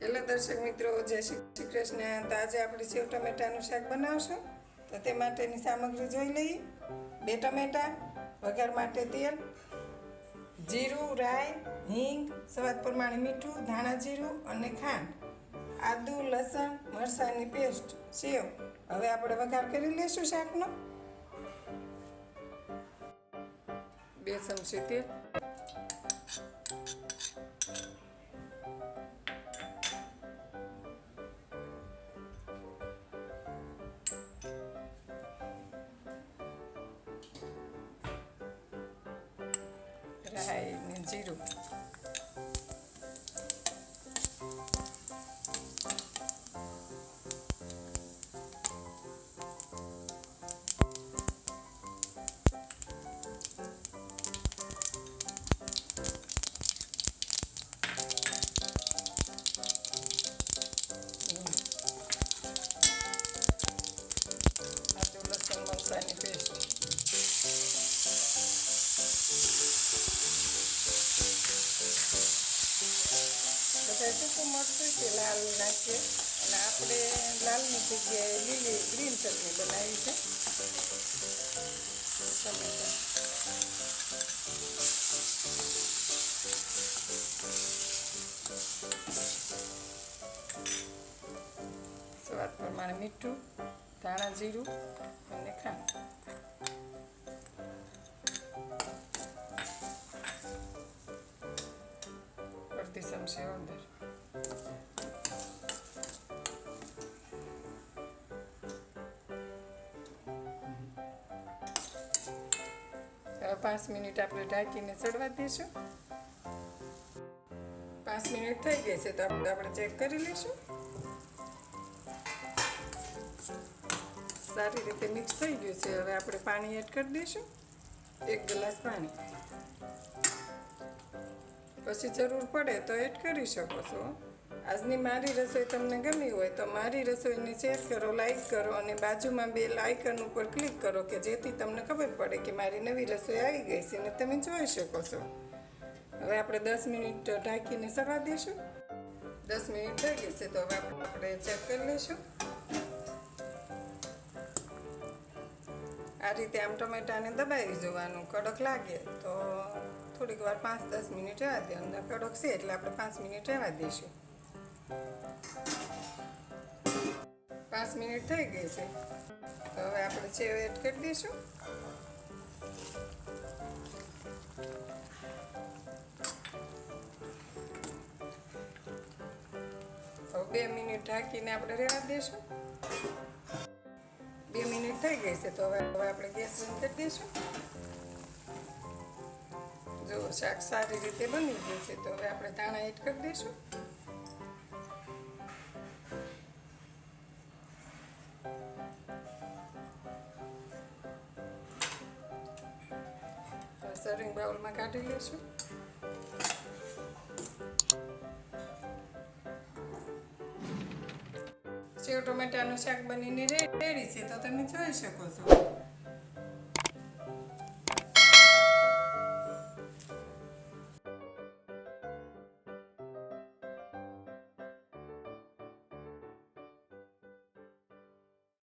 Hello દર્શક મિત્રો, જય શ્રી કૃષ્ણ। તો આજે આપણે સેવ ટમેટાનું શાક બનાવશું। તો તે માટેની સામગ્રી જોઈ લઈએ। 2 ટમેટા, વઘાર માટે તેલ, જીરું, રાઈ, હિંગ, સ્વાદ પ્રમાણે મીઠું, ધાણા જીરું અને ખાંડ, આદુ, લસણ, મરચાંની પેસ્ટ, સેવ। હવે આપણે વઘાર કરી લઈશું શાકનો। 2 ચમચી તેલ, રાઈ ને જીરું, આદુ લસણ મરચાંની પેસ્ટ, બધા સૂકું મરચું તે લાલ નાખીએ અને આપણે લાલની જગ્યાએ લીલી ગ્રીન ચટણી બનાવી છે। ટમેટા, સ્વાદ પ્રમાણે મીઠું, ધાણા જીરું અને ખાંડ, અડધી ચમચી હળદર, હવે 5 મિનિટ આપણે ઢાંકીને ચડવા દઈશું। 5 મિનિટ થઈ ગઈ છે તો આપણે ચેક કરી લઈશું। સારી રીતે મિક્સ થઈ ગયું છે। હવે આપણે પાણી એડ કરી દઈશું, 1 ગ્લાસ પાણી। પછી જરૂર પડે તો એડ કરી શકો છો। આજની મારી રસોઈ તમને ગમી હોય તો મારી રસોઈને શેર કરો, લાઈક કરો અને બાજુમાં બેલ આઇકન ઉપર ક્લિક કરો કે જેથી તમને ખબર પડે કે મારી નવી રસોઈ આવી ગઈ છે અને તમે જોઈ શકો છો। હવે આપણે 10 મિનિટ ઢાંકીને ચડવા દઈશું। 10 મિનિટ થઈ ગઈ છે તો હવે આપણે ચેક કરી લઈશું। આ રીતે આમ ટમેટાને દબાવી જોવાનું, કડક લાગે તો થોડીક વાર 5-10 મિનિટ રહેવા દે। અંદર કડક છે એટલે આપણે 5 મિનિટ રહેવા દઈશું। 5 મિનિટ થઈ ગઈ છે તો હવે આપણે સેવ એડ કરી દઈશું। હવે 2 મિનિટ ઢાંકીને આપણે રહેવા દઈશું। 2 મિનિટ થઈ ગઈ છે તો હવે આપણે ગેસ બંધ કરી દઈશું। જો શાક સારી રીતે બની ગયું છે તો હવે આપણે ધાણા એડ કરી દઈશું। સર્વિંગ બાઉલમાં કાઢી લઈશું। સેવ ટમેટાનું શાક બનીને રેડી છે તો તમે જોઈ શકો છો।